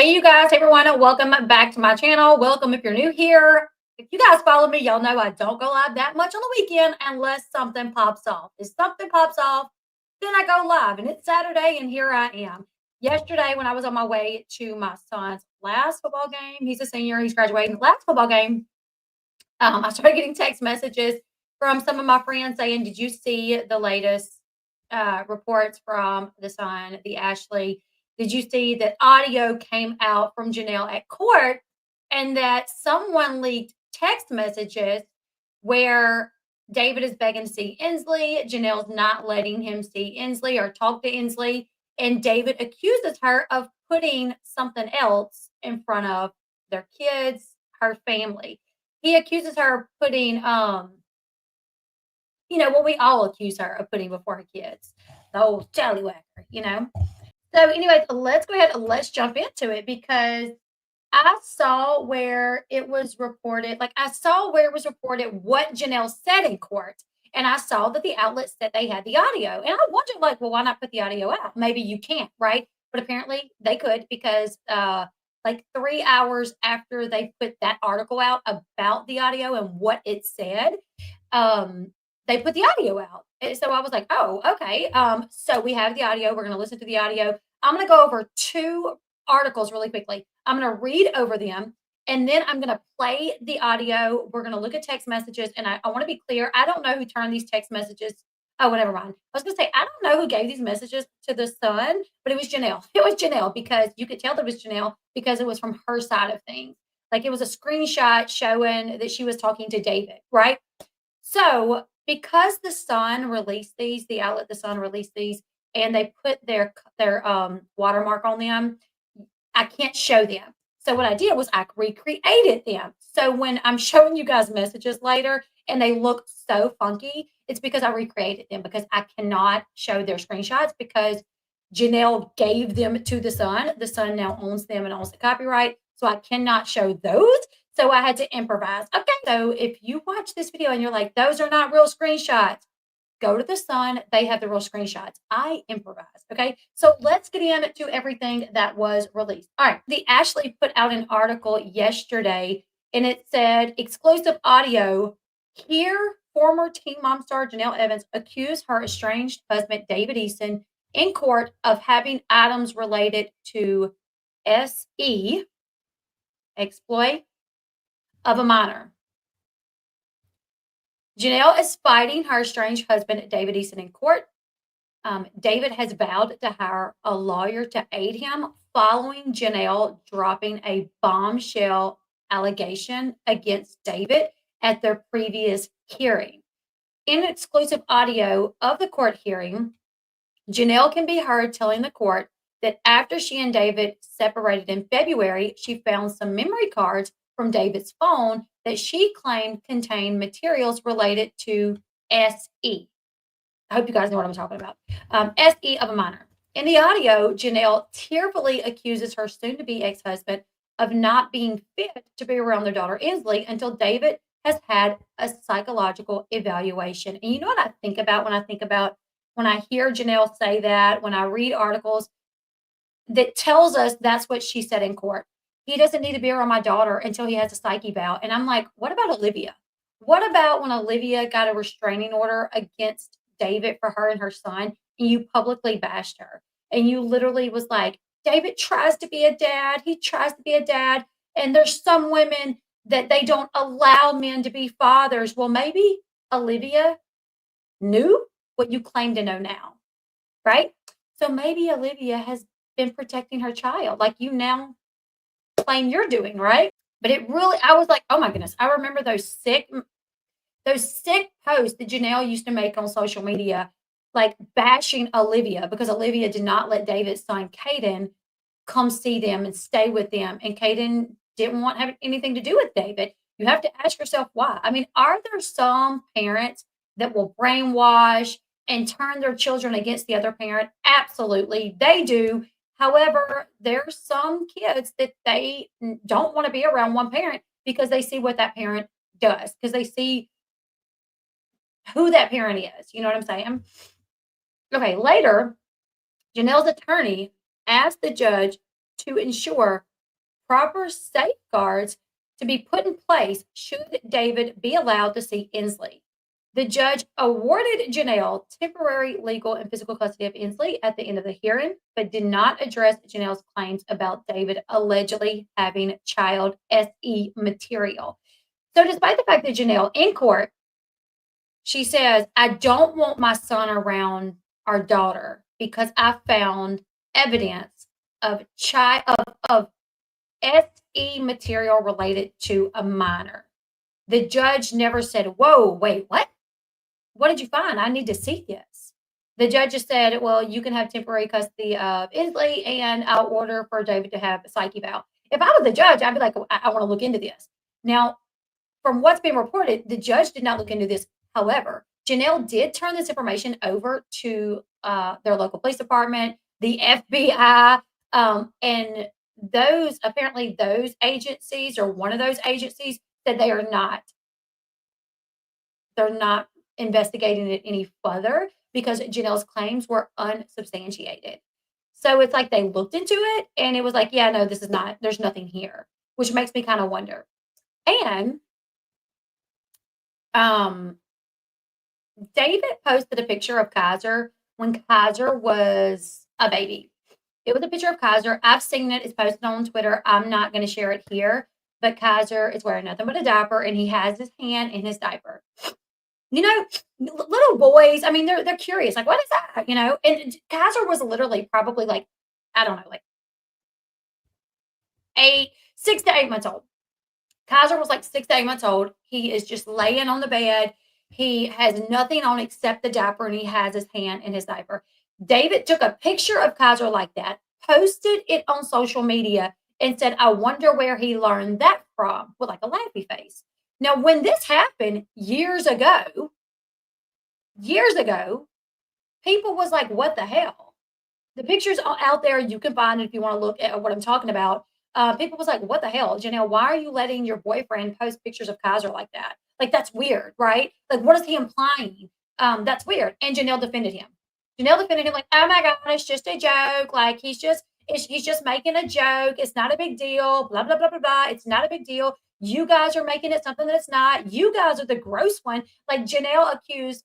Hey, you guys, hey everyone, welcome back to my channel. Welcome if you're new here. If you guys follow me, y'all know I don't go live that much on the weekend unless something pops off. If something pops off, then I go live, and it's Saturday, and here I am. Yesterday, when I was on my way to my son's last football game, he's a senior, he's graduating. The last football game, I started getting text messages from some of my friends saying, "Did you see the latest reports from the son, the Ashley? Did you see that audio came out from Janelle at court and that someone leaked text messages where David is begging to see Inslee? Janelle's not letting him see Inslee or talk to Inslee. And David accuses her of putting something else in front of their kids, her family. He accuses her of putting, what we all accuse her of putting before her kids, the old tallywhacker. So, anyways, let's go ahead and let's jump into it because I saw where it was reported, what Janelle said in court. And I saw that the outlet said they had the audio. And I wondered, well, why not put the audio out? Maybe you can't, right? But apparently they could because 3 hours after they put that article out about the audio and what it said, they put the audio out. And so I was like, oh, okay. So we have the audio. We're going to listen to the audio. I'm going to go over two articles really quickly. I'm going to read over them and then I'm going to play the audio. We're going to look at text messages. And I want to be clear. I don't know who turned these text messages. Oh, well, never mind. I was going to say, I don't know who gave these messages to the son, but it was Janelle. It was Janelle because you could tell that it was Janelle because it was from her side of things. Like it was a screenshot showing that she was talking to David, right? So because the Sun released these, the outlet The Sun released these, and they put their watermark on them, I can't show them. So what I did was I recreated them. So when I'm showing you guys messages later and they look so funky, it's because I recreated them because I cannot show their screenshots because Janelle gave them to the Sun. The Sun now owns them and owns the copyright. So I cannot show those. So I had to improvise. Okay. So if you watch this video and you're like, those are not real screenshots, go to the Sun. They have the real screenshots. I improvise. Okay. So let's get into everything that was released. All right. The Ashley put out an article yesterday and it said exclusive audio. Here, former Teen Mom star Janelle Evans accused her estranged husband, David Eason, in court of having items related to SE, exploit of a minor. Janelle is fighting her estranged husband, David Eason, in court. David has vowed to hire a lawyer to aid him following Janelle dropping a bombshell allegation against David at their previous hearing. In exclusive audio of the court hearing, Janelle can be heard telling the court that after she and David separated in February, she found some memory cards from David's phone that she claimed contained materials related to SE. I hope you guys know what I'm talking about. SE of a minor. In the audio, Janelle tearfully accuses her soon-to-be ex-husband of not being fit to be around their daughter Inslee until David has had a psychological evaluation. And you know what I think about when I hear Janelle say that, when I read articles that tells us that's what she said in court. He doesn't need to be around my daughter until he has a psych eval. And I'm like, what about Olivia? What about when Olivia got a restraining order against David for her and her son, and you publicly bashed her? And you literally was like, David tries to be a dad. He tries to be a dad. And there's some women that they don't allow men to be fathers. Well, maybe Olivia knew what you claim to know now, right? So maybe Olivia has been protecting her child like you now claim you're doing, right? But it really, I was like, oh my goodness. I remember those sick posts that Janelle used to make on social media, like bashing Olivia because Olivia did not let David's son, Caden, come see them and stay with them. And Caden didn't want to have anything to do with David. You have to ask yourself why. I mean, are there some parents that will brainwash and turn their children against the other parent? Absolutely, they do. However, there's some kids that they don't want to be around one parent because they see what that parent does, because they see who that parent is. You know what I'm saying? Okay, later, Janelle's attorney asked the judge to ensure proper safeguards to be put in place should David be allowed to see Inslee. The judge awarded Janelle temporary legal and physical custody of Inslee at the end of the hearing, but did not address Janelle's claims about David allegedly having child SE material. So despite the fact that Janelle in court, she says, I don't want my son around our daughter because I found evidence of SE material related to a minor. The judge never said, whoa, wait, what? What did you find? I need to see this. The judge just said, well, you can have temporary custody of Inslee and I'll order for David to have a psych eval. If I was the judge, I'd be like, I want to look into this. Now, from what's been reported, the judge did not look into this. However, Janelle did turn this information over to their local police department, the FBI, and those agencies, or one of those agencies, said they're not investigating it any further because Janelle's claims were unsubstantiated. So it's like they looked into it and it was like, yeah, no, there's nothing here, which makes me kind of wonder. And David posted a picture of Kaiser when Kaiser was a baby. It was a picture of Kaiser. I've seen it. It's posted on Twitter. I'm not going to share it here, but Kaiser is wearing nothing but a diaper and he has his hand in his diaper. You know, little boys, I mean, they're curious. Like, what is that? You know, and Kaiser was literally probably like, I don't know, like 6 to 8 months old. Kaiser was like 6 to 8 months old. He is just laying on the bed. He has nothing on except the diaper, and he has his hand in his diaper. David took a picture of Kaiser like that, posted it on social media, and said, I wonder where he learned that from, with like a laughy face. Now, when this happened years ago, people was like, what the hell? The pictures are out there. You can find it if you want to look at what I'm talking about. People was like, what the hell? Janelle, why are you letting your boyfriend post pictures of Kaiser like that? Like, that's weird, right? Like, what is he implying? That's weird. And Janelle defended him. Like, oh my God, it's just a joke. Like, he's just making a joke. It's not a big deal. Blah, blah, blah, blah, blah. It's not a big deal. You guys are making it something that it's not. You guys are the gross one. Like, Janelle accused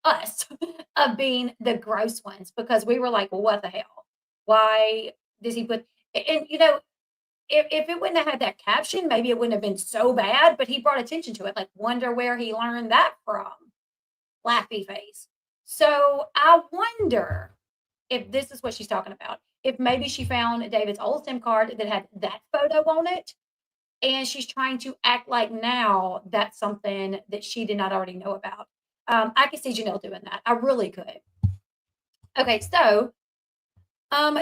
us of being the gross ones because we were like, well, what the hell? Why does he put, and you know, if it wouldn't have had that caption, maybe it wouldn't have been so bad, but he brought attention to it. Like, wonder where he learned that from. Laughy face. So I wonder if this is what she's talking about. If maybe she found David's old SIM card that had that photo on it, and she's trying to act like now that's something that she did not already know about. I could see Janelle doing that. I really could. Okay, so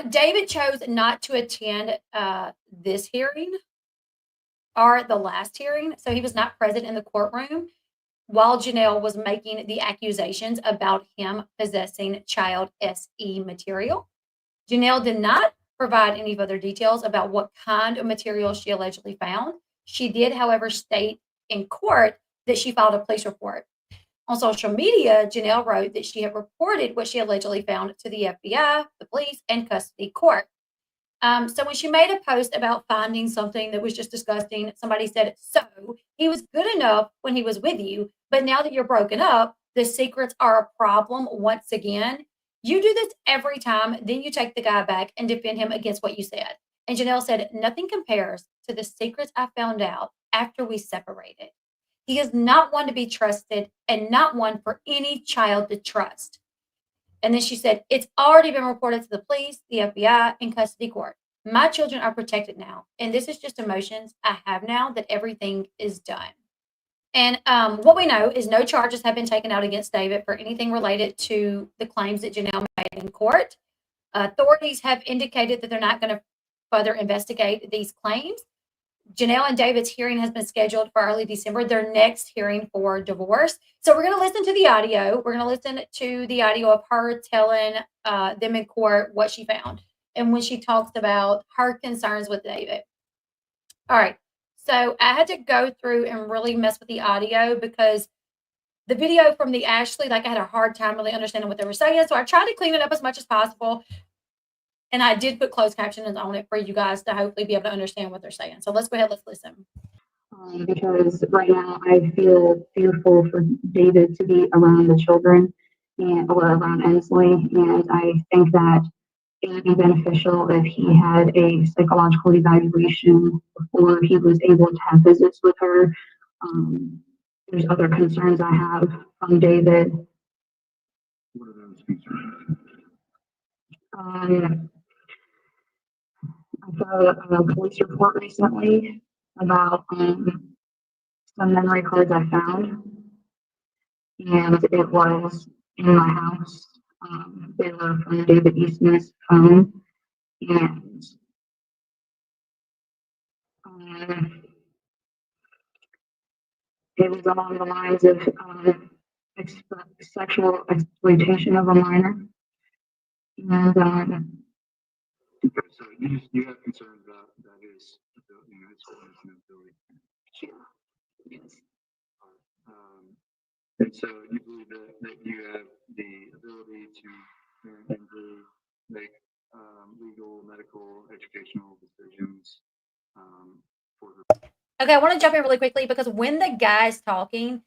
David chose not to attend this hearing or the last hearing. So he was not present in the courtroom while Janelle was making the accusations about him possessing child SE material. Janelle did not provide any further details about what kind of material she allegedly found. She did, however, state in court that she filed a police report. On social media, Janelle wrote that she had reported what she allegedly found to the FBI, the police, and custody court. So when she made a post about finding something that was just disgusting, somebody said, so he was good enough when he was with you, but now that you're broken up, the secrets are a problem once again. You do this every time, then you take the guy back and defend him against what you said. And Janelle said, nothing compares to the secrets I found out after we separated. He is not one to be trusted and not one for any child to trust. And then she said, it's already been reported to the police, the FBI, and custody court. My children are protected now. And this is just emotions I have now that everything is done. And what we know is no charges have been taken out against David for anything related to the claims that Janelle made in court. Authorities have indicated that they're not going to further investigate these claims. Janelle and David's hearing has been scheduled for early December, their next hearing for divorce. So we're going to listen to the audio. We're going to listen to the audio of her telling them in court what she found and when she talks about her concerns with David. All right. So I had to go through and really mess with the audio because the video from the Ashley, like I had a hard time really understanding what they were saying. So I tried to clean it up as much as possible. And I did put closed captions on it for you guys to hopefully be able to understand what they're saying. So let's go ahead, let's listen. Because right now I feel fearful for David to be around the children or around Ensley, and I think that it would be beneficial if he had a psychological evaluation before he was able to have visits with her. Um, there's other concerns I have from David. What are those concerns? I saw a police report recently about some memory cards I found, and it was in my house. They were from David Eason's phone, and um, it was along the lines of sexual exploitation of a minor. And so you have concerns about that his ability. Yeah. Yes. And so you believe that you have the ability to make legal, medical, educational decisions for the. Okay, I want to jump in really quickly because when the guy's talking,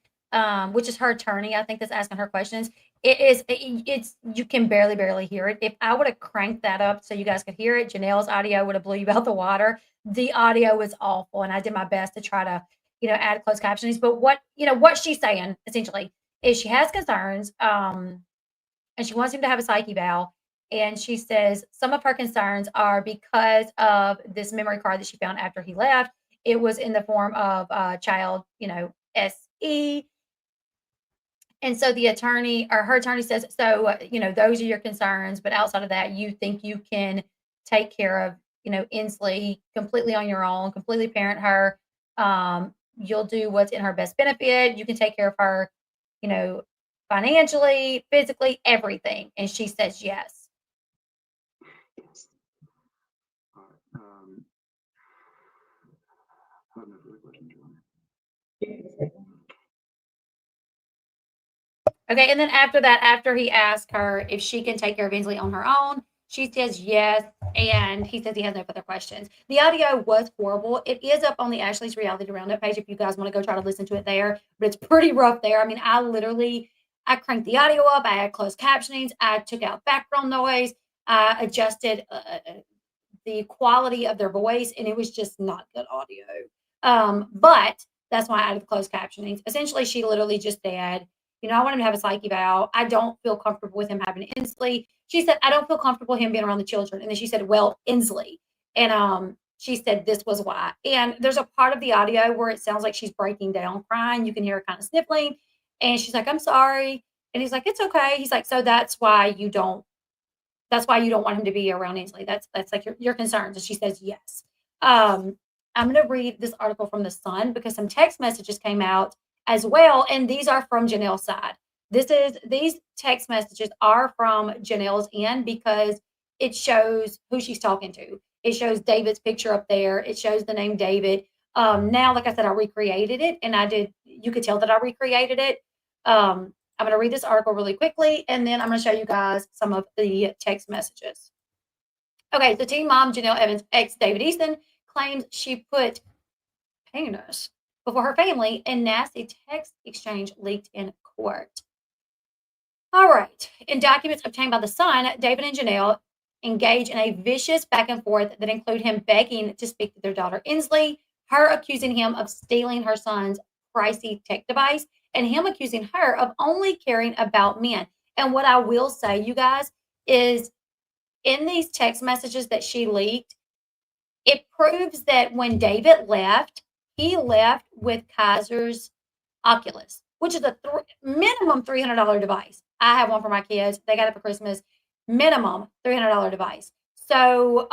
which is her attorney, I think that's asking her questions. It's you can barely hear it. If I would have cranked that up so you guys could hear it, Janelle's audio would have blew you out the water. The audio was awful, and I did my best to try to, add closed captionings. But what she's saying essentially is she has concerns, and she wants him to have a psych eval. And she says some of her concerns are because of this memory card that she found after he left. It was in the form of child, SE. And so the attorney or her attorney says, so, those are your concerns. But outside of that, you think you can take care of, Inslee completely on your own, completely parent her. You'll do what's in her best benefit. You can take care of her, you know, financially, physically, everything. And she says yes. Yes. Okay, and then after that, after he asked her if she can take care of Inslee on her own, she says yes, and he says he has no further questions. The audio was horrible. It is up on the Ashley's Reality Roundup page if you guys want to go try to listen to it there, but it's pretty rough there. I mean, I cranked the audio up, I had closed captionings, I took out background noise, I adjusted the quality of their voice, and it was just not good audio. But that's why I added the closed captionings. Essentially, she literally just said, I want him to have a psych eval. I don't feel comfortable with him having Inslee. She said, I don't feel comfortable him being around the children. And then she said, well, Inslee. And she said this was why. And there's a part of the audio where it sounds like she's breaking down, crying. You can hear her kind of sniffling. And she's like, I'm sorry. And he's like, it's okay. He's like, so that's why you don't want him to be around Ainsley. That's like your concerns. And she says yes. I'm going to read this article from the Sun because some text messages came out as well, and these are from Janelle's side. These text messages are from Janelle's end because it shows who she's talking to. It shows David's picture up there. It shows the name David. Now, like I said, I recreated it, and you could tell that I recreated it. I'm going to read this article really quickly, and then I'm going to show you guys some of the text messages. Okay, so teen mom Janelle Evans' ex David Eason claims she put penis before her family, and nasty text exchange leaked in court. All right, in documents obtained by the Sun, David and Janelle engage in a vicious back and forth that include him begging to speak to their daughter Inslee, her accusing him of stealing her son's pricey tech device, and him accusing her of only caring about men. And what I will say, you guys, is in these text messages that she leaked, it proves that when David left, he left with Kaiser's Oculus, which is a minimum $300 device. I have one for my kids. They got it for Christmas. Minimum $300 device. So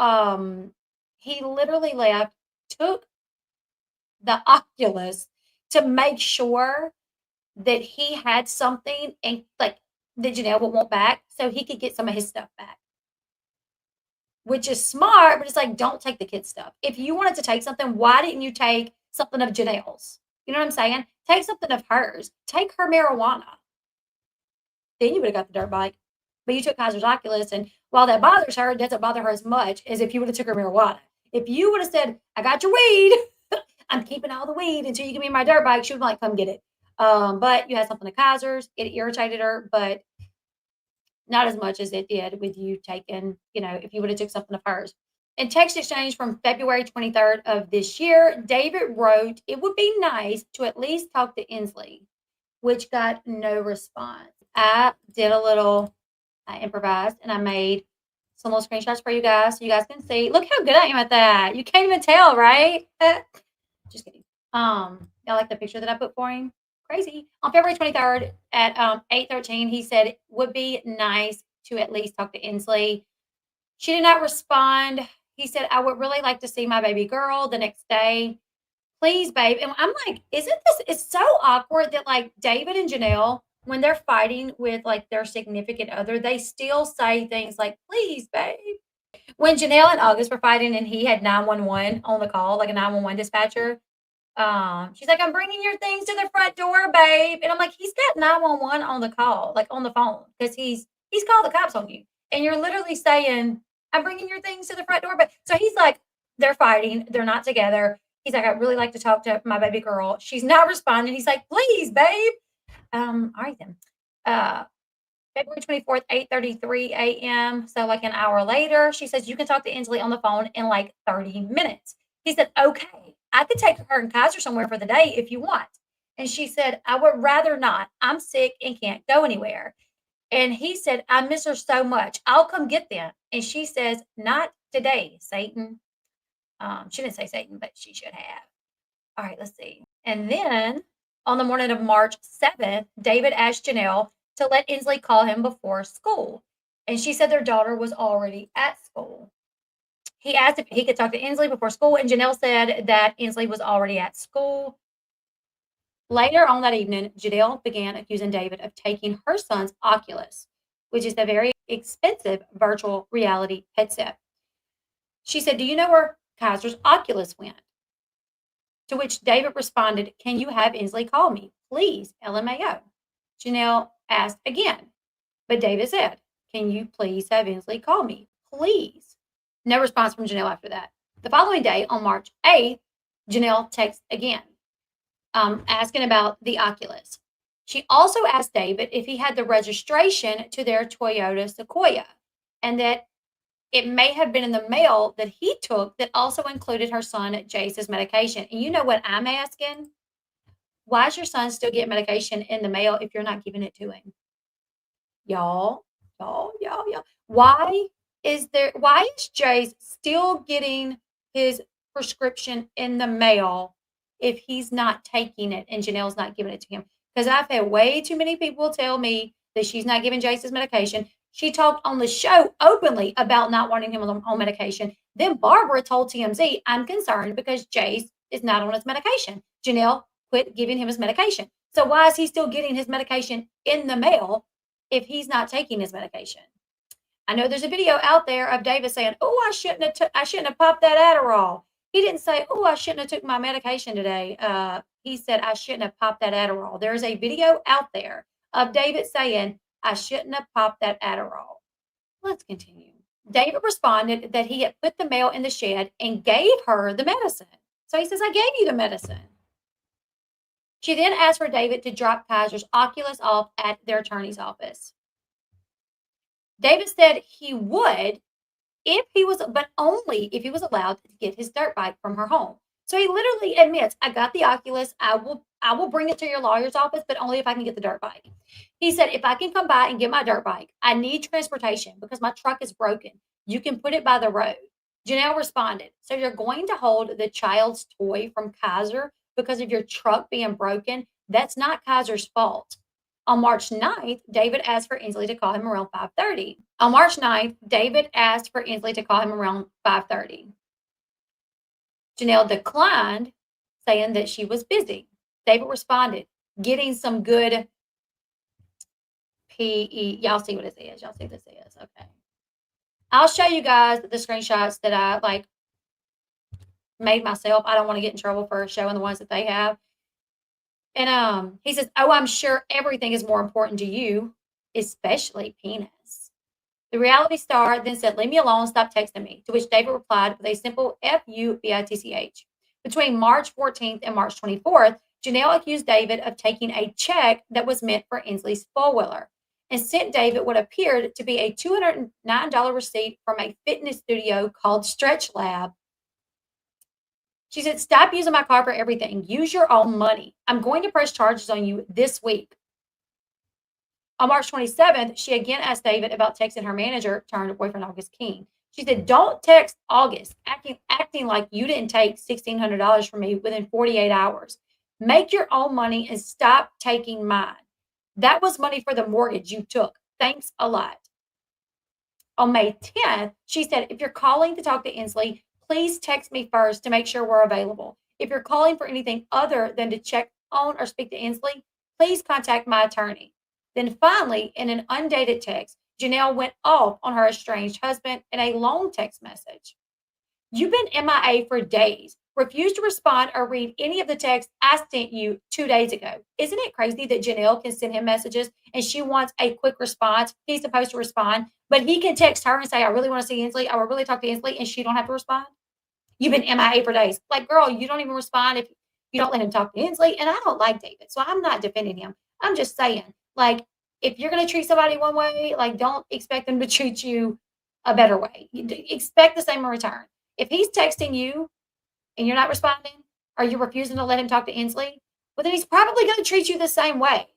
he literally left, took the Oculus to make sure that he had something and like that Janelle would want back so he could get some of his stuff back. Which is smart, but it's like, don't take the kid's stuff. If you wanted to take something, why didn't you take something of Janelle's? You know what I'm saying? Take something of hers. Take her marijuana. Then you would have got the dirt bike. but you took Kaiser's Oculus, and while that bothers her, it doesn't bother her as much as if you would have took her marijuana. If you would have said, I got your weed, I'm keeping all the weed until you give me my dirt bike, she would be like, come get it. But you had something to Kaiser's, it irritated her, but not as much as it did with you taking, if you would have took something of hers. In text exchange from February 23rd of this year, David wrote, it would be nice to at least talk to Inslee, which got no response. I did a little, I improvised, and I made some little screenshots for you guys so you guys can see. Look how good I am at that. You can't even tell, right? Just kidding. Y'all like the picture that I put for him? Crazy. On February 23rd at 8:13, he said it would be nice to at least talk to Inslee. She did not respond. He said, I would really like to see my baby girl the next day. Please, babe. And I'm like, isn't this, it's so awkward that like David and Janelle, when they're fighting with like their significant other, they still say things like, please, babe. When Janelle and August were fighting and he had 911 on the call, like a 911 dispatcher, she's like, I'm bringing your things to the front door, babe. And I'm like, he's got 911 on the call, like on the phone, because he's called the cops on you. And you're literally saying, I'm bringing your things to the front door. But so he's like, they're fighting. They're not together. He's like, I'd really like to talk to my baby girl. She's not responding. He's like, please, babe. All right then. February 24th, 8:33 a.m. So like an hour later, she says, you can talk to Inslee on the phone in like 30 minutes. He said, okay, I could take her and Kaiser somewhere for the day if you want. And she said, I would rather not. I'm sick and can't go anywhere. And he said, I miss her so much. I'll come get them. And she says, not today, Satan. She didn't say Satan, but she should have. All right, let's see. And then on the morning of March 7th, David asked Janelle to let Inslee call him before school. And she said their daughter was already at school. He asked if he could talk to Inslee before school, and Janelle said that Inslee was already at school. Later on that evening, Janelle began accusing David of taking her son's Oculus, which is a very expensive virtual reality headset. She said, do you know where Kaiser's Oculus went? To which David responded, can you have Inslee call me? Please, LMAO. Janelle asked again, but David said, can you please have Inslee call me? Please. No response from Janelle after that. The following day, on March 8th, Janelle texts again, asking about the Oculus. She also asked David if he had the registration to their Toyota Sequoia, and that it may have been in the mail that he took that also included her son Jace's medication. And you know what I'm asking? Why is your son still getting medication in the mail if you're not giving it to him? Y'all. Why is Jace still getting his prescription in the mail if he's not taking it and Janelle's not giving it to him? Because I've had way too many people tell me that she's not giving Jace's medication. She talked on the show openly about not wanting him on medication. Then Barbara told TMZ, I'm concerned because Jace is not on his medication. Janelle quit giving him his medication. So why is he still getting his medication in the mail if he's not taking his medication? I know there's a video out there of David saying, oh, I shouldn't have popped that Adderall. He didn't say, oh, I shouldn't have took my medication today. He said, I shouldn't have popped that Adderall. There's a video out there of David saying, I shouldn't have popped that Adderall. Let's continue. David responded that he had put the mail in the shed and gave her the medicine. So he says, I gave you the medicine. She then asked for David to drop Kaiser's Oculus off at their attorney's office. David said he would but only if he was allowed to get his dirt bike from her home. So he literally admits, I got the Oculus. I will bring it to your lawyer's office, but only if I can get the dirt bike. He said, if I can come by and get my dirt bike, I need transportation because my truck is broken. You can put it by the road. Janelle responded, so you're going to hold the child's toy from Kaiser because of your truck being broken? That's not Kaiser's fault. On March 9th, David asked for Inslee to call him around 5:30. On March 9th, David asked for Inslee to call him around 5:30. Janelle declined, saying that she was busy. David responded, getting some good PE. Y'all see what it is. Y'all see what this is. Okay. I'll show you guys the screenshots that I made myself. I don't want to get in trouble for showing the ones that they have. And he says, oh, I'm sure everything is more important to you, especially penis. The reality star then said, "Leave me alone, stop texting me," to which David replied with a simple FUBITCH. Between March 14th and March 24th, Janelle accused David of taking a check that was meant for Inslee's four-wheeler and sent David what appeared to be a $209 receipt from a fitness studio called Stretch Lab. She said, "Stop using my car for everything. Use your own money. I'm going to press charges on you this week." On March 27th, she again asked David about texting her manager turned boyfriend August King. She said, "Don't text August, acting like you didn't take $1,600 from me within 48 hours. Make your own money and stop taking mine. That was money for the mortgage you took. Thanks a lot." On May 10th, she said, "If you're calling to talk to Inslee, please text me first to make sure we're available. If you're calling for anything other than to check on or speak to Inslee, please contact my attorney." Then finally, in an undated text, Janelle went off on her estranged husband in a long text message. "You've been MIA for days. Refuse to respond or read any of the texts I sent you 2 days ago." Isn't it crazy that Janelle can send him messages and she wants a quick response? He's supposed to respond, but he can text her and say, "I really want to see Inslee. I would really talk to Inslee," and she don't have to respond. You've been MIA for days. Like, girl, you don't even respond if you don't let him talk to Inslee. And I don't like David, so I'm not defending him. I'm just saying, like, if you're going to treat somebody one way, like, don't expect them to treat you a better way. Expect the same in return. If he's texting you and you're not responding, or you're refusing to let him talk to Inslee, well, then he's probably going to treat you the same way.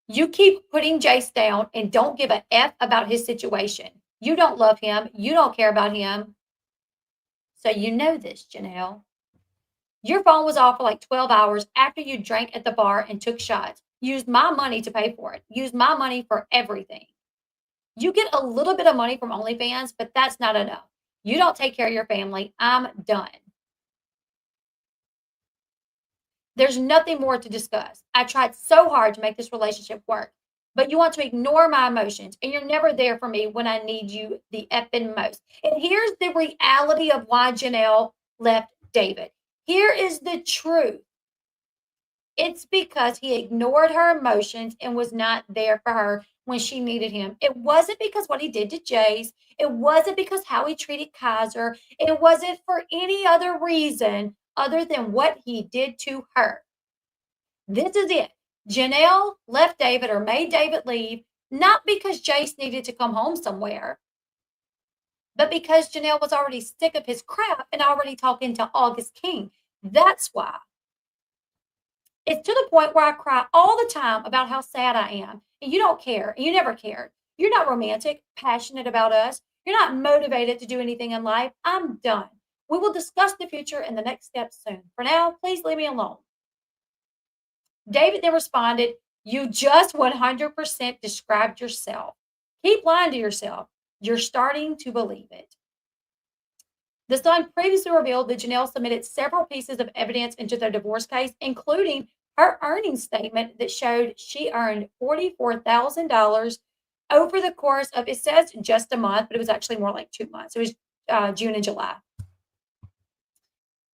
You keep putting Jace down and don't give a F about his situation. You don't love him. You don't care about him. So you know this, Janelle. Your phone was off for like 12 hours after you drank at the bar and took shots. Used my money to pay for it. Used my money for everything. You get a little bit of money from OnlyFans, but that's not enough. You don't take care of your family. I'm done. There's nothing more to discuss. I tried so hard to make this relationship work, but you want to ignore my emotions and you're never there for me when I need you the effing most. And here's the reality of why Janelle left David. Here is the truth. It's because he ignored her emotions and was not there for her when she needed him. It wasn't because what he did to Jace. It wasn't because how he treated Kaiser. It wasn't for any other reason other than what he did to her. This is it. Janelle left David or made David leave, not because Jace needed to come home somewhere, but because Janelle was already sick of his crap and already talking to August King. That's why. It's to the point where I cry all the time about how sad I am. And you don't care. And you never cared. You're not romantic, passionate about us. You're not motivated to do anything in life. I'm done. We will discuss the future and the next steps soon. For now, please leave me alone. David then responded, "You just 100% described yourself. Keep lying to yourself. You're starting to believe it." The Sun previously revealed that Janelle submitted several pieces of evidence into their divorce case, including her earnings statement that showed she earned $44,000 over the course of, it says just a month, but it was actually more like 2 months. It was June and July.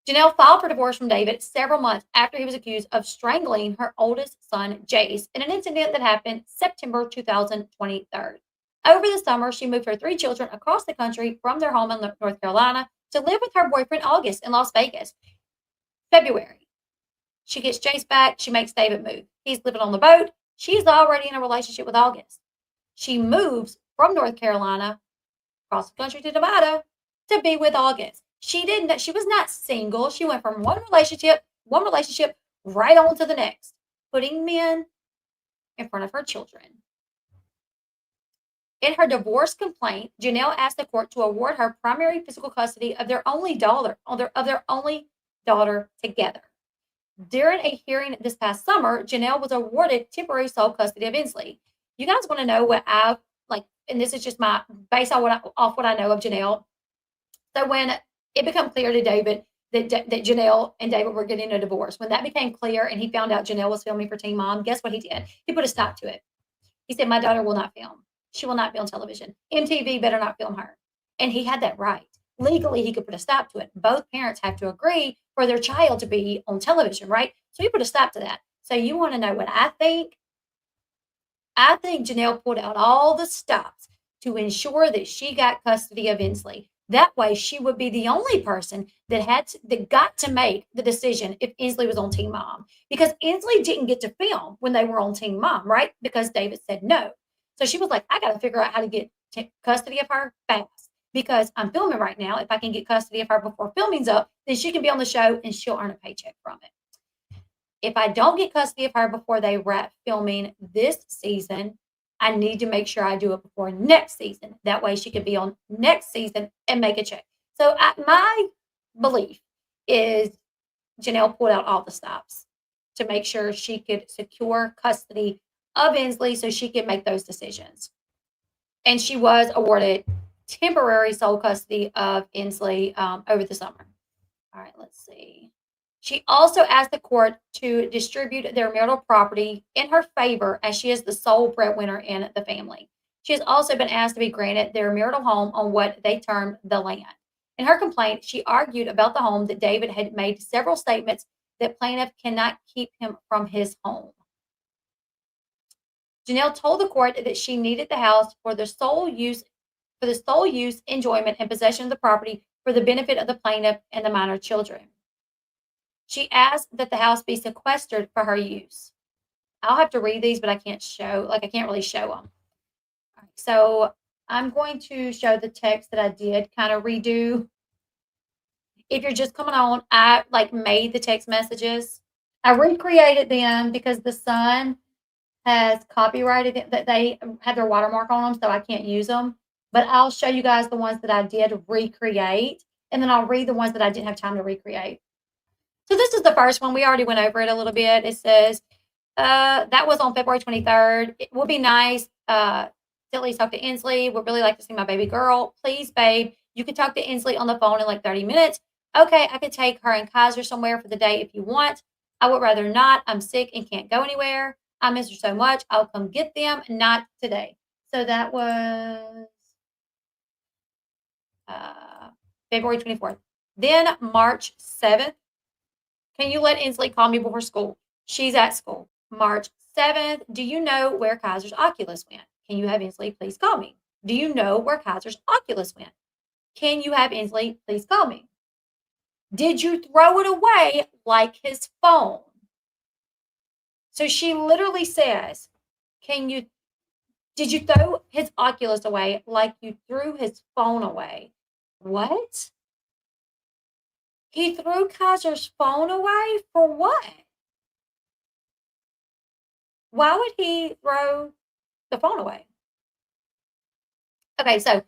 Janelle filed for divorce from David several months after he was accused of strangling her oldest son, Jace, in an incident that happened September 2023. Over the summer, she moved her 3 children across the country from their home in North Carolina to live with her boyfriend, August, in Las Vegas. February, she gets Jace back. She makes David move. He's living on the boat. She's already in a relationship with August. She moves from North Carolina across the country to Nevada to be with August. She was not single. She went from one relationship right on to the next, putting men in front of her children. In her divorce complaint, Janelle asked the court to award her primary physical custody of their only daughter together. During a hearing this past summer, Janelle was awarded temporary sole custody of Inslee. You guys want to know what I've like, and this is just based on what I know of Janelle. So when it became clear to David that Janelle and David were getting a divorce, when that became clear and he found out Janelle was filming for Teen Mom, guess what he did? He put a stop to it. He said, "My daughter will not film. She will not be on television. MTV better not film her." And he had that right. Legally, he could put a stop to it. Both parents have to agree for their child to be on television, right? So he put a stop to that. So you want to know what I think? I think Janelle pulled out all the stops to ensure that she got custody of Inslee. That way, she would be the only person that got to make the decision if Inslee was on Team Mom, because Inslee didn't get to film when they were on Team Mom, right? Because David said no. So she was like, I got to figure out how to get custody of her fast, because I'm filming right now. If I can get custody of her before filming's up, then she can be on the show and she'll earn a paycheck from it. If I don't get custody of her before they wrap filming this season, I need to make sure I do it before next season. That way she could be on next season and make a check. So my belief is Janelle pulled out all the stops to make sure she could secure custody of Inslee so she could make those decisions. And she was awarded temporary sole custody of Inslee over the summer. All right, let's see. She also asked the court to distribute their marital property in her favor, as she is the sole breadwinner in the family. She has also been asked to be granted their marital home on what they termed the land. In her complaint, she argued about the home that David had made several statements that plaintiff cannot keep him from his home. Janelle told the court that she needed the house for the sole use, enjoyment, and possession of the property for the benefit of the plaintiff and the minor children. She asked that the house be sequestered for her use. I'll have to read these, but I can't really show them. All right, so I'm going to show the text that I did kind of redo. If you're just coming on, I made the text messages. I recreated them because the Sun has copyrighted it, that they have their watermark on them, so I can't use them. But I'll show you guys the ones that I did recreate, and then I'll read the ones that I didn't have time to recreate. So this is the first one. We already went over it a little bit. It says, that was on February 23rd. It would be nice to at least talk to Inslee. Would really like to see my baby girl. Please, babe, you can talk to Inslee on the phone in like 30 minutes. Okay, I could take her and Kaiser somewhere for the day if you want. I would rather not. I'm sick and can't go anywhere. I miss her so much. I'll come get them. Not today. So that was February 24th. Then March 7th. Can you let Inslee call me before school? She's at school. March 7th. Do you know where Kaiser's Oculus went? Can you have Inslee please call me? Do you know where Kaiser's Oculus went? Can you have Inslee please call me? Did you throw it away like his phone? So she literally says, did you throw his Oculus away like you threw his phone away? What? He threw Kaiser's phone away for what? Why would he throw the phone away? Okay, so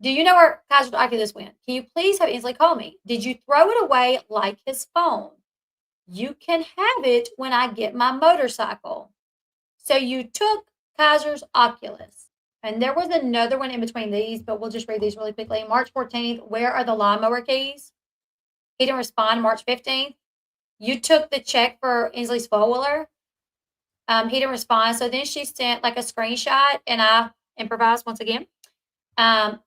do you know where Kaiser's Oculus went? Can you please have Inslee call me? Did you throw it away like his phone? You can have it when I get my motorcycle. So you took Kaiser's Oculus. And there was another one in between these, but we'll just read these really quickly. March 14th, where are the lawnmower keys? He didn't respond. March 15th, you took the check for Inslee's four-wheeler. He didn't respond. So then she sent like a screenshot, and I improvised once again.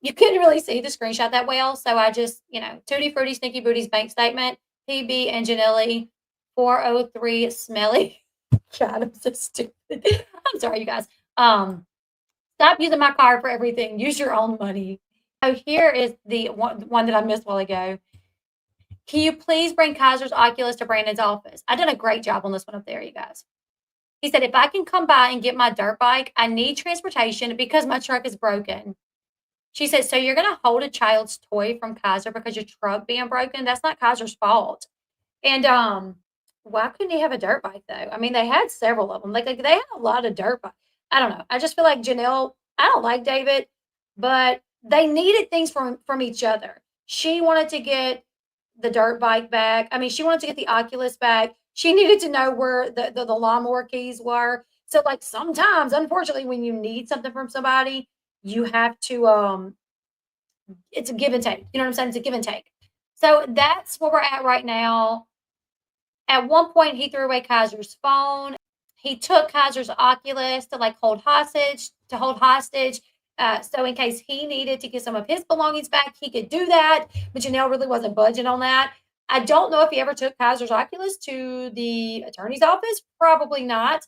You couldn't really see the screenshot that well. So I just, Tutti Frutti Sneaky Booty's bank statement, PB and Janelle 403 Smelly. God, I'm so stupid. I'm sorry, you guys. Stop using my card for everything. Use your own money. So here is the one that I missed a while ago. Can you please bring Kaiser's Oculus to Brandon's office? I did a great job on this one up there, you guys. He said, if I can come by and get my dirt bike, I need transportation because my truck is broken. She said, so you're going to hold a child's toy from Kaiser because your truck being broken? That's not Kaiser's fault. And why couldn't he have a dirt bike, though? I mean, they had several of them. Like they had a lot of dirt bikes. I don't know. I just feel like Janelle, I don't like David, but they needed things from each other. She wanted to get the dirt bike back. I mean, she wanted to get the Oculus back. She needed to know where the lawnmower keys were. So like sometimes, unfortunately, when you need something from somebody, you have to, it's a give and take. You know what I'm saying? It's a give and take. So that's where we're at right now. At one point, he threw away Kaiser's phone. He took Kaiser's Oculus to hold hostage. So in case he needed to get some of his belongings back, he could do that. But Janelle really wasn't budging on that. I don't know if he ever took Kaiser's Oculus to the attorney's office. Probably not.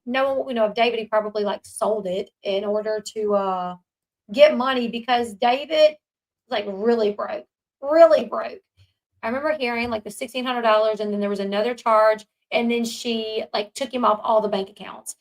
knowing what we know of David, he probably like sold it in order to get money because David like really broke, really broke. I remember hearing like the $1,600, and then there was another charge, and then she like took him off all the bank accounts,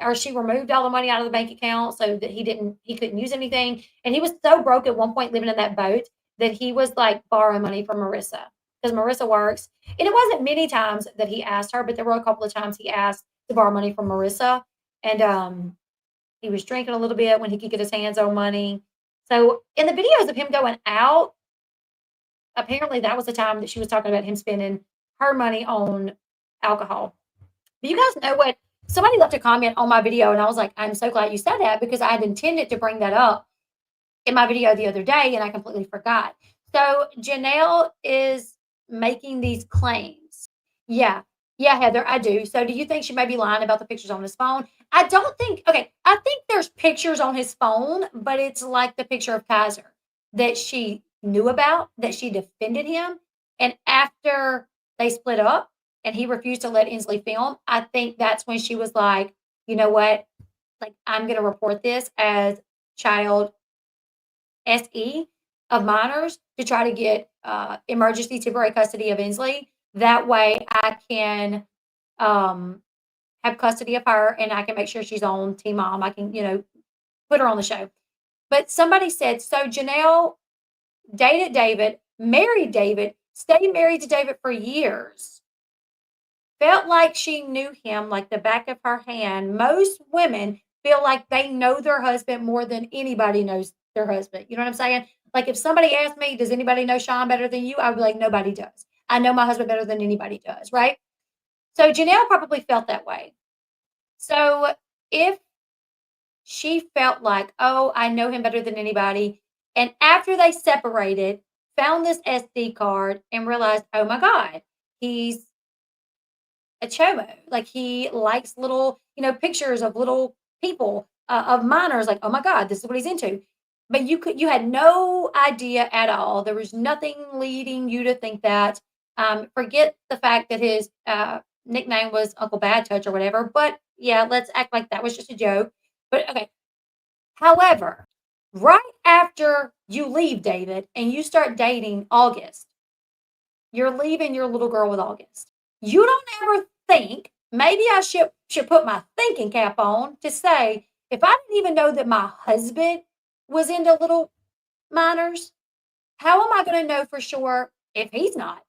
or she removed all the money out of the bank account so that he couldn't use anything. And he was so broke at one point living in that boat that he was like borrowing money from Marissa because Marissa works, and it wasn't many times that he asked her, but there were a couple of times he asked to borrow money from Marissa, and he was drinking a little bit when he could get his hands on money. So in the videos of him going out, apparently that was the time that she was talking about him spending her money on alcohol. But you guys know what? Somebody left a comment on my video, and I was like, I'm so glad you said that because I had intended to bring that up in my video the other day, and I completely forgot. So Janelle is making these claims. Yeah. Yeah, Heather, I do. So do you think she may be lying about the pictures on his phone? I don't think, okay, I think there's pictures on his phone, but it's like the picture of Kaiser that she knew about, that she defended him. And after they split up and he refused to let Inslee film, I think that's when she was like, you know what? Like, I'm going to report this as child SE of minors to try to get emergency temporary custody of Inslee. That way I can have custody of her and I can make sure she's on Team Mom. I can, put her on the show. But somebody said, so Janelle dated David, married David, stayed married to David for years. Felt like she knew him like the back of her hand. Most women feel like they know their husband more than anybody knows their husband. You know what I'm saying? Like if somebody asked me, does anybody know Sean better than you? I would be like, nobody does. I know my husband better than anybody does, right? So Janelle probably felt that way. So if she felt like, oh, I know him better than anybody, and after they separated, found this SD card and realized, oh my God, he's a chomo. Like he likes little, pictures of little people, of minors. Like, oh my God, this is what he's into. But you had no idea at all. There was nothing leading you to think that. Forget the fact that his nickname was Uncle Bad Touch or whatever. But yeah, let's act like that was just a joke. But okay. However, right after you leave David and you start dating August, you're leaving your little girl with August. You don't ever think, maybe I should put my thinking cap on to say, if I didn't even know that my husband was into little minors, how am I going to know for sure if he's not?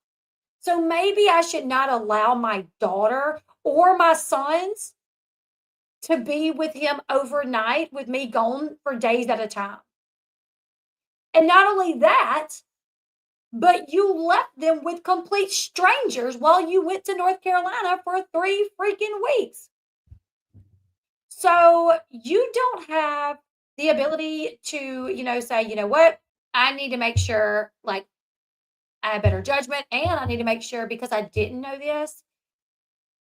So maybe I should not allow my daughter or my sons to be with him overnight with me gone for days at a time. And not only that, but you left them with complete strangers while you went to North Carolina for 3 freaking weeks. So you don't have the ability to, say, you know what, I need to make sure like I have better judgment, and I need to make sure because I didn't know this,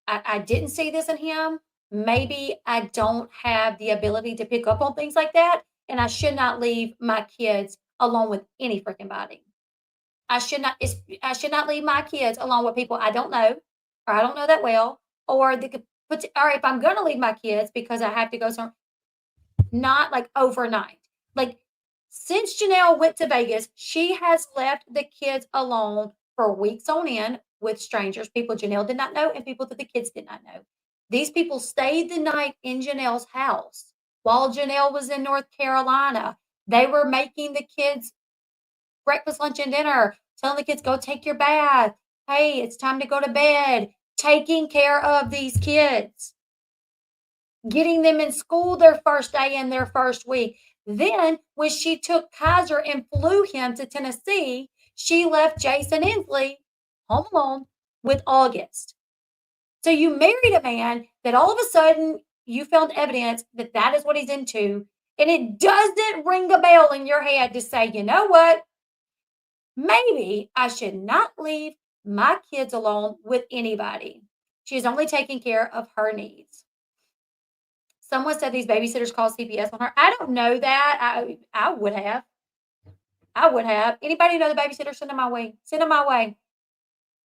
I didn't see this in him. Maybe I don't have the ability to pick up on things like that, and I should not leave my kids alone with any freaking body. I should not leave my kids alone with people I don't know or I don't know that well, or they could put, or if I'm gonna leave my kids because I have to go somewhere, not like overnight. Like since Janelle went to Vegas, she has left the kids alone for weeks on end with strangers, people Janelle did not know and people that the kids did not know. These people stayed the night in Janelle's house while Janelle was in North Carolina. They were making the kids breakfast, lunch, and dinner, telling the kids, go take your bath. Hey, it's time to go to bed. Taking care of these kids, getting them in school their first day and their first week. Then, when she took Kaiser and flew him to Tennessee, she left Jason Inslee home alone with August. So you married a man that all of a sudden you found evidence that that is what he's into, and it doesn't ring a bell in your head to say, you know what? Maybe I should not leave my kids alone with anybody. She's only taking care of her needs. Someone said these babysitters call CPS on her. I don't know that. I would have. I would have. Anybody know the babysitter? Send them my way. Send them my way.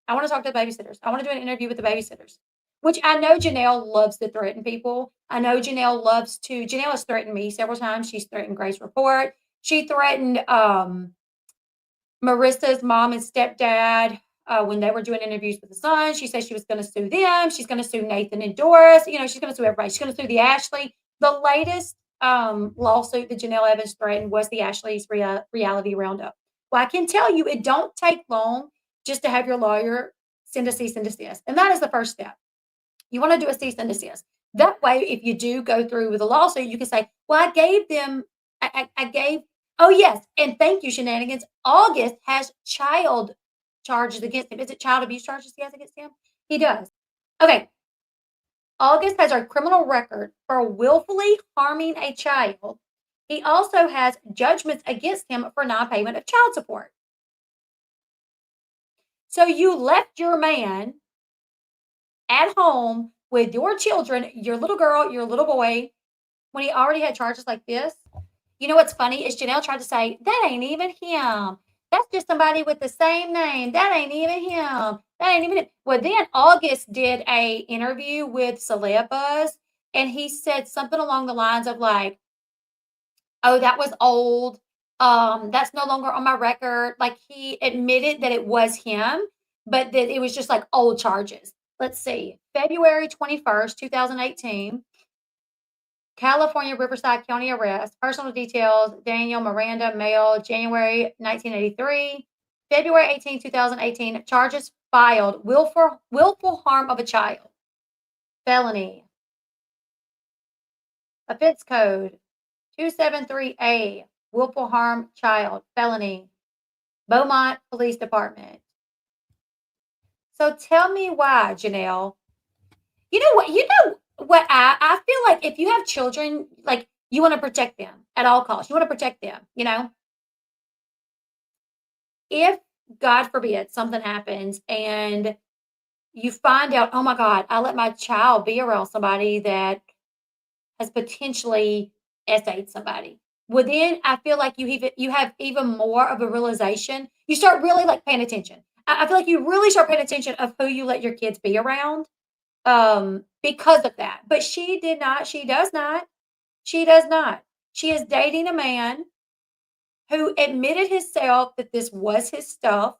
I want to talk to the babysitters. I want to do an interview with the babysitters. which I know Janelle loves to threaten people. I know Janelle has threatened me several times. She's threatened Grace Report. She threatened Marissa's mom and stepdad when they were doing interviews with the Sun. She said she was going to sue them. She's going to sue Nathan and Doris. She's going to sue everybody. She's going to sue the Ashley. The latest lawsuit that Janelle Evans threatened was the Ashley's reality roundup. Well, I can tell you, it don't take long just to have your lawyer send a cease and desist, and that is the first step. You want to do a cease and desist. That way, if you do go through with a lawsuit, you can say, "Well, I gave them. I gave." Oh yes, and thank you, Shenanigans. August has child charges against him. Is it child abuse charges he has against him? He does. Okay. August has a criminal record for willfully harming a child. He also has judgments against him for non-payment of child support. So you left your man at home with your children, your little girl, your little boy, when he already had charges like this. You know what's funny is Janelle tried to say, that ain't even him. That's just somebody with the same name. That ain't even him. That ain't even him. Well, then August did a interview with Celeb Buzz, and he said something along the lines of like, oh, that was old. That's no longer on my record. Like he admitted that it was him, but that it was just like old charges. Let's see. February 21st, 2018. California Riverside County arrest. Personal details, Daniel Miranda, male, January 1983. February 18, 2018. Charges filed. Willful harm of a child. Felony. Offense code 273A. Willful harm child. Felony. Beaumont Police Department. So tell me why, Janelle. You know what I feel like if you have children, like you want to protect them at all costs. You want to protect them, If God forbid something happens and you find out, oh my God, I let my child be around somebody that has potentially SA'd somebody. Well, then I feel like you have even more of a realization. You start really like paying attention. I feel like you really start paying attention of who you let your kids be around because of that. But she did not. She does not. She does not. She is dating a man who admitted himself that this was his stuff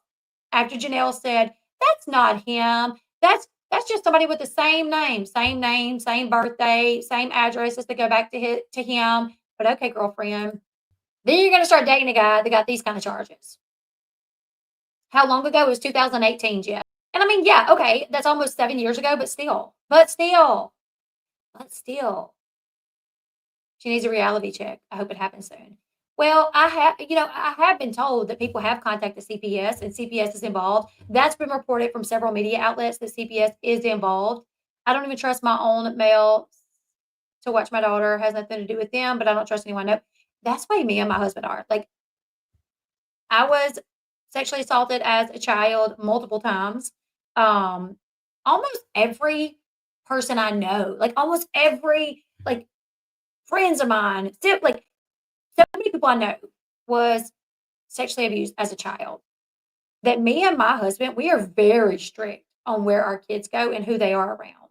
after Janelle said, that's not him. That's just somebody with the same name, same birthday, same addresses that go back to him. But okay, girlfriend. Then you're going to start dating a guy that got these kind of charges. How long ago? It was 2018, Jeff. And I mean, yeah, okay, that's almost 7 years ago, but still. She needs a reality check. I hope it happens soon. Well, I have been told that people have contacted CPS and CPS is involved. That's been reported from several media outlets that CPS is involved. I don't even trust my own mail to watch my daughter. It has nothing to do with them, but I don't trust anyone. No, that's why me and my husband are. Like, I was sexually assaulted as a child multiple times. Almost every person I know, like almost every like friends of mine, like so many people I know was sexually abused as a child. That me and my husband, we are very strict on where our kids go and who they are around.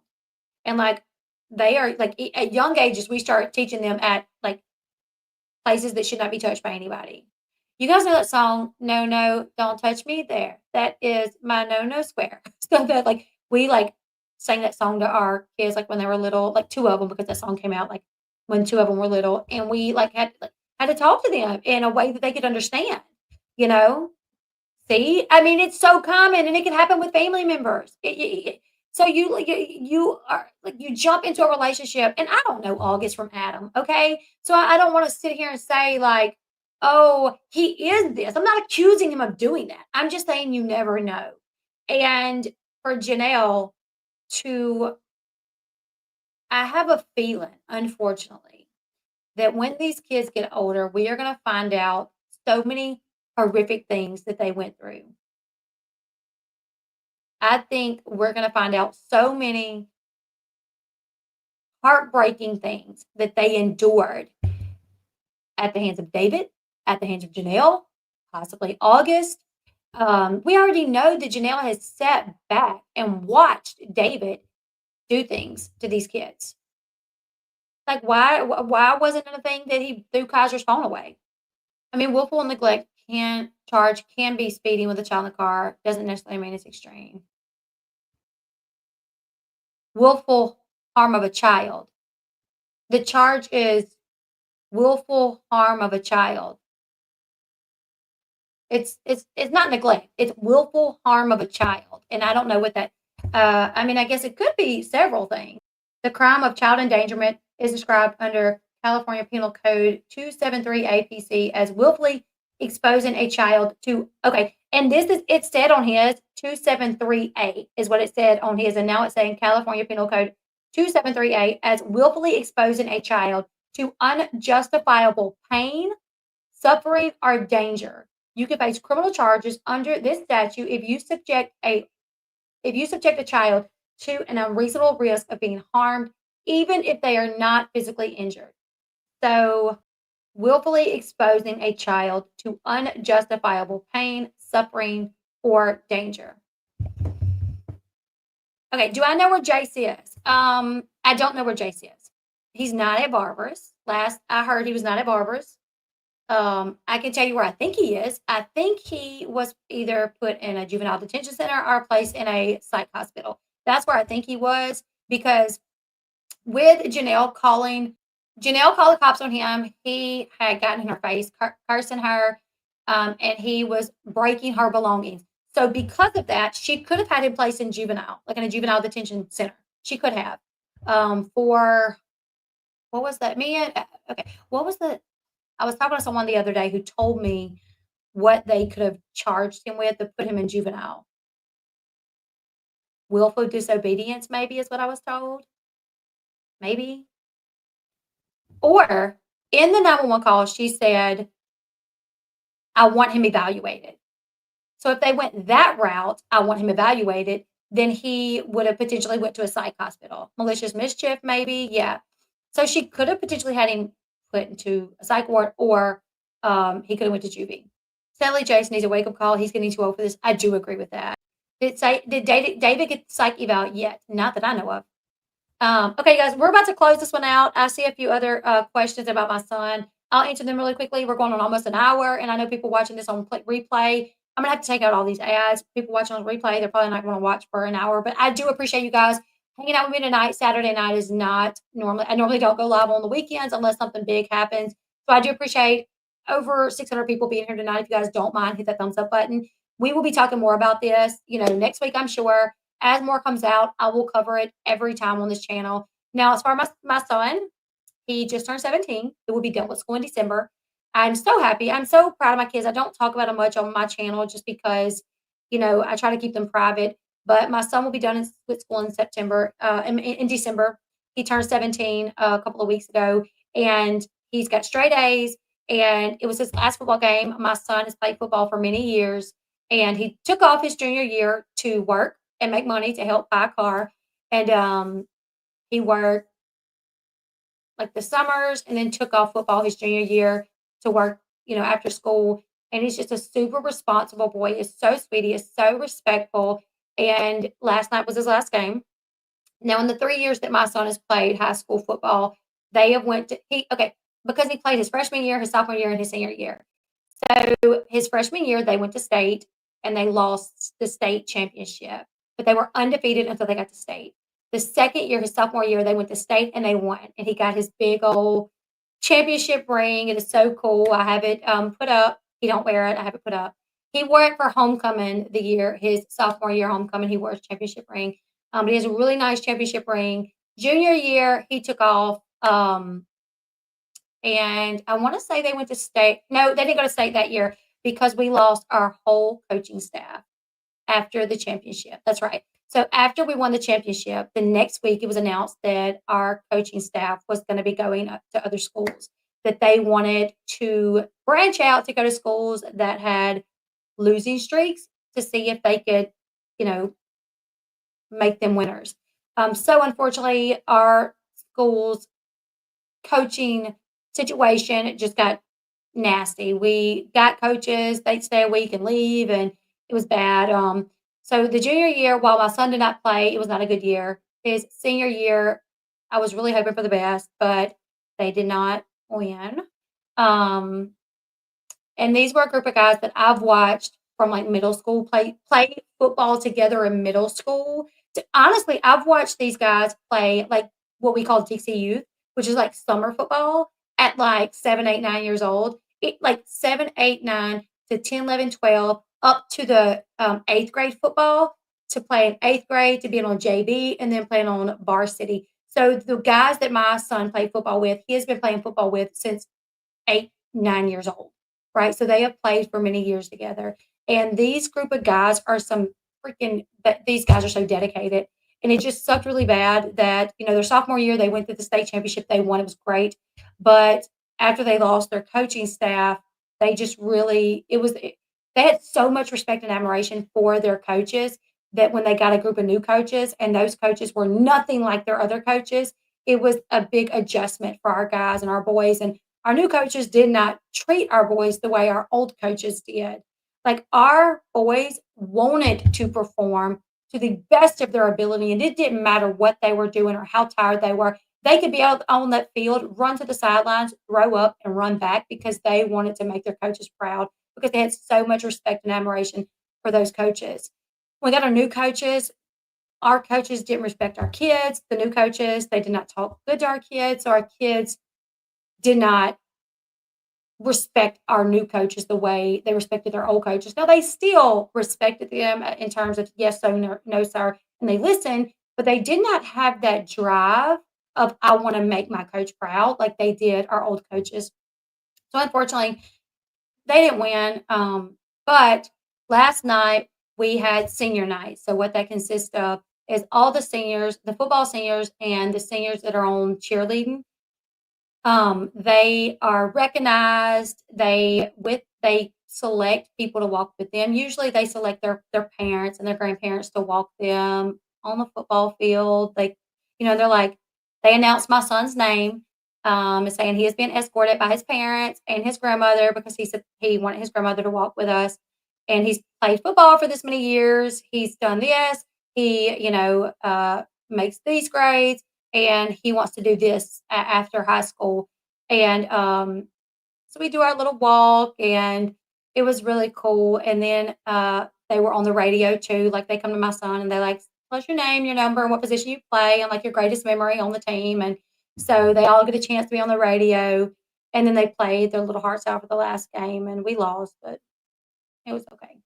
And like they are like at young ages, we start teaching them at like places that should not be touched by anybody. You guys know that song, No, No, Don't Touch Me There. That is my no square. So that like we like sang that song to our kids like when they were little, like two of them because that song came out like when two of them were little, and we like had to talk to them in a way that they could understand, you know? See? I mean, it's so common and it can happen with family members. So you are like you jump into a relationship, and I don't know August from Adam, okay? So I don't want to sit here and say like, oh, he is this. I'm not accusing him of doing that. I'm just saying you never know. And for Janelle to, I have a feeling, unfortunately, that when these kids get older, we are going to find out so many horrific things that they went through. I think we're going to find out so many heartbreaking things that they endured at the hands of David, at the hands of Janelle, possibly August. We already know that Janelle has sat back and watched David do things to these kids. Like, why wasn't it a thing that he threw Kaiser's phone away? I mean, willful neglect can be speeding with a child in the car. Doesn't necessarily mean it's extreme. Willful harm of a child. The charge is willful harm of a child. It's not neglect. It's willful harm of a child, and I don't know what that. I mean, I guess it could be several things. The crime of child endangerment is described under California Penal Code 273 APC as willfully exposing a child to. Okay, and this is it said on his 273A is what it said on his, and now it's saying California Penal Code 273A as willfully exposing a child to unjustifiable pain, suffering, or danger. You can face criminal charges under this statute if you subject a child to an unreasonable risk of being harmed, even if they are not physically injured. So, willfully exposing a child to unjustifiable pain, suffering, or danger. Okay, do I know where Jace is? I don't know where Jace is. He's not at Barbara's. Last I heard, he was not at Barbara's. I can tell you where I think he is. I think he was either put in a juvenile detention center or placed in a psych hospital. That's where I think he was because with Janelle called the cops on him. He had gotten in her face, cursing her, and he was breaking her belongings. So because of that, she could have had him placed in juvenile, like in a juvenile detention center. She could have. For what was that? Okay. What was the I was talking to someone the other day who told me what they could have charged him with to put him in juvenile. Willful disobedience, maybe, is what I was told. Maybe. Or in the 911 call, she said, I want him evaluated. So if they went that route, I want him evaluated, then he would have potentially went to a psych hospital. Malicious mischief, maybe. Yeah. So she could have potentially had him put into a psych ward, or he could have went to juvie. Sadly, Jason needs a wake-up call. He's getting too old for this. I do agree with that. Did David get the psych eval yet? Not that I know of. Okay, guys, we're about to close this one out. I see a few other questions about my son. I'll answer them really quickly. We're going on almost an hour, and I know people watching this on replay. I'm going to have to take out all these ads. People watching on replay, they're probably not going to watch for an hour, but I do appreciate you guys hanging out with me tonight. Saturday night is not I normally don't go live on the weekends unless something big happens. So I do appreciate over 600 people being here tonight. If you guys don't mind, hit that thumbs up button. We will be talking more about this, next week, I'm sure. As more comes out, I will cover it every time on this channel. Now, as far as my son, he just turned 17. It will be done with school in December. I'm so happy. I'm so proud of my kids. I don't talk about them much on my channel just because, I try to keep them private. But my son will be done with school in September, in December. He turned 17 a couple of weeks ago, and he's got straight A's. And it was his last football game. My son has played football for many years, and he took off his junior year to work and make money to help buy a car. And he worked like the summers and then took off football his junior year to work, after school. And he's just a super responsible boy. He's so sweet. He is so respectful. And last night was his last game. Now, in the 3 years that my son has played high school football, they have because he played his freshman year, his sophomore year, and his senior year. So his freshman year, they went to state and they lost the state championship, but they were undefeated until they got to state. The second year, his sophomore year, they went to state and they won, and he got his big old championship ring. It is so cool. I have it put up. He don't wear it. I have it put up. He wore it for homecoming his sophomore year homecoming. He wore his championship ring. But he has a really nice championship ring. Junior year, he took off. And I want to say they went to state. No, they didn't go to state that year because we lost our whole coaching staff after the championship. That's right. So after we won the championship, the next week it was announced that our coaching staff was going to be going up to other schools, that they wanted to branch out to go to schools that had losing streaks to see if they could, make them winners. So unfortunately, our school's coaching situation just got nasty. We got coaches, they'd stay a week and leave, and it was bad. So the junior year, while my son did not play, it was not a good year. his senior year, I was really hoping for the best, but they did not win. Um, and these were a group of guys that I've watched from like middle school play football together in middle school. Honestly, I've watched these guys play like what we call TC Youth, which is like summer football at like 7, 8, 9 years old. It like 7, 8, 9 to 10, 11, 12, up to the eighth grade football to play in eighth grade, to being on JV, and then playing on varsity. So the guys that my son played football with, he has been playing football with since 8, 9 years old, right? So they have played for many years together. And these group of guys are some freaking, but these guys are so dedicated. And it just sucked really bad that, their sophomore year, they went to the state championship. They won. It was great. But after they lost their coaching staff, they just really, they had so much respect and admiration for their coaches that when they got a group of new coaches and those coaches were nothing like their other coaches, it was a big adjustment for our guys and our boys. And our new coaches did not treat our boys the way our old coaches did. Like our boys wanted to perform to the best of their ability, and it didn't matter what they were doing or how tired they were. They could be out on that field, run to the sidelines, throw up, and run back because they wanted to make their coaches proud because they had so much respect and admiration for those coaches. We got our new coaches. Our coaches didn't respect our kids. The new coaches, they did not talk good to our kids. So our kids did not respect our new coaches the way they respected their old coaches. Now they still respected them in terms of yes, so no, no, sir, and they listened, but they did not have that drive of I want to make my coach proud like they did our old coaches. So unfortunately, they didn't win. But last night we had senior night. So what that consists of is all the seniors, the football seniors, and the seniors that are on cheerleading. They are recognized. They select people to walk with them. Usually, they select their parents and their grandparents to walk them on the football field. They're like they announce my son's name, and saying he is being escorted by his parents and his grandmother because he said he wanted his grandmother to walk with us. And he's played football for this many years. He's done this. He, makes these grades and he wants to do this after high school. And so we do our little walk, and it was really cool. And then they were on the radio too. Like they come to my son and they like, "What's your name, your number, and what position you play, and like your greatest memory on the team." And so they all get a chance to be on the radio. And then they played their little hearts out for the last game, and we lost, but it was okay.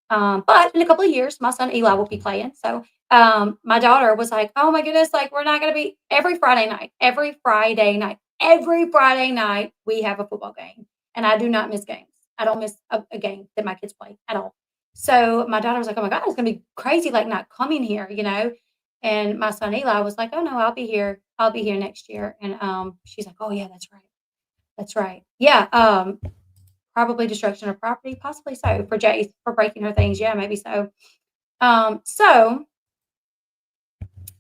But in a couple of years, my son Eli will be playing. So my daughter was like, "Oh my goodness, like we're not going to be every Friday night, we have a football game. And I do not miss games. I don't miss a game that my kids play at all." So my daughter was like, "Oh my God, it's going to be crazy, like not coming here. And my son Eli was like, "Oh no, I'll be here. I'll be here next year." And she's like, "Oh yeah, that's right. That's right. Yeah. Probably destruction of property, possibly so for Jace for breaking her things. Yeah, maybe so. So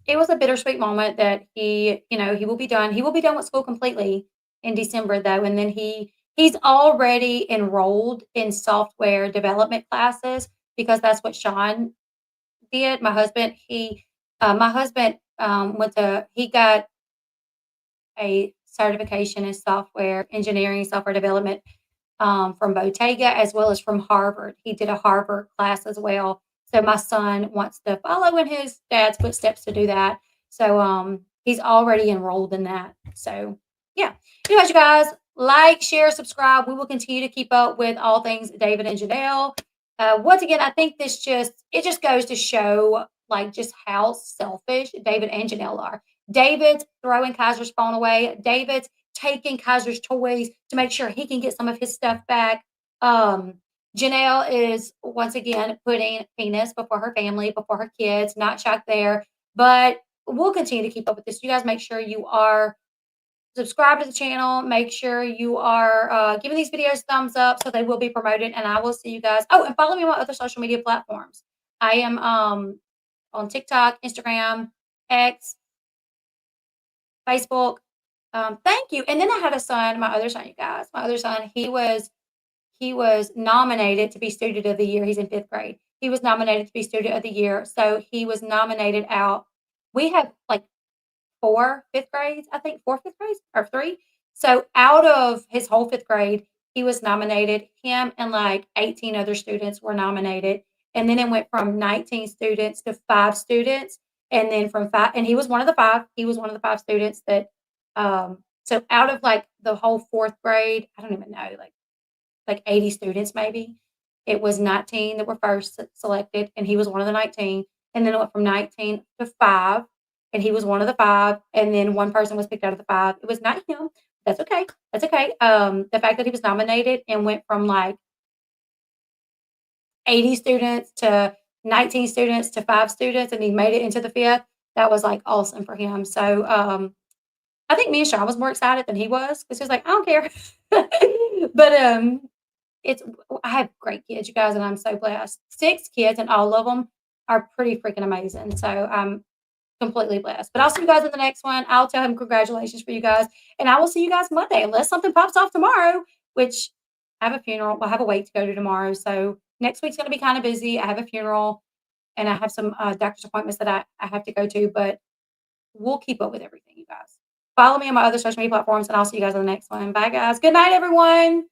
it was a bittersweet moment that he will be done. He will be done with school completely in December though, and then he's already enrolled in software development classes because that's what Sean did. My husband he got a certification in software engineering, software development from Bottega as well as from Harvard. He did a Harvard class as well. So my son wants to follow in his dad's footsteps to do that. So he's already enrolled in that. So yeah. Anyways, you guys, like, share, subscribe. We will continue to keep up with all things David and Janelle. Once again, I think it just goes to show like just how selfish David and Janelle are. David's throwing Kaiser's phone away. David's taking Kaiser's toys to make sure he can get some of his stuff back. Janelle is once again putting penis before her family, before her kids. Not shocked there, but we'll continue to keep up with this. You guys make sure you are subscribed to the channel. Make sure you are giving these videos thumbs up so they will be promoted. And I will see you guys. Oh, and follow me on my other social media platforms. I am on TikTok, Instagram, X, Facebook. Thank you. And then I had a son, my other son, you guys. My other son, he was nominated to be student of the year. He's in 5th grade. He was nominated to be student of the year. So he was nominated out we have like 4 fifth grades, I think 4 fifth grades or 3. So out of his whole 5th grade, he was nominated. Him and like 18 other students were nominated. And then it went from 19 students to 5 students. And then from 5, and he was one of the 5. He was one of the 5 students that, so out of like the whole 4th grade, I don't even know, like 80 students maybe. It was 19 that were first selected, and he was one of the 19. And then it went from 19 to 5, and he was one of the 5. And then one person was picked out of the 5. It was not him. That's okay. That's okay. The fact that he was nominated and went from like 80 students to 19 students to 5 students, and he made it into the 5th. That was like awesome for him. So I think me and Sean was more excited than he was because he was like, I don't care. But it's I have great kids, you guys, and I'm so blessed. 6 kids, and all of them are pretty freaking amazing. So I'm completely blessed. But I'll see you guys in the next one. I'll tell him congratulations for you guys, and I will see you guys Monday unless something pops off tomorrow. Which I have a funeral. Well, I have a wake to go to tomorrow, so next week's going to be kind of busy. I have a funeral, and I have some doctor's appointments that I have to go to, but we'll keep up with everything, you guys. Follow me on my other social media platforms, and I'll see you guys on the next one. Bye, guys. Good night, everyone.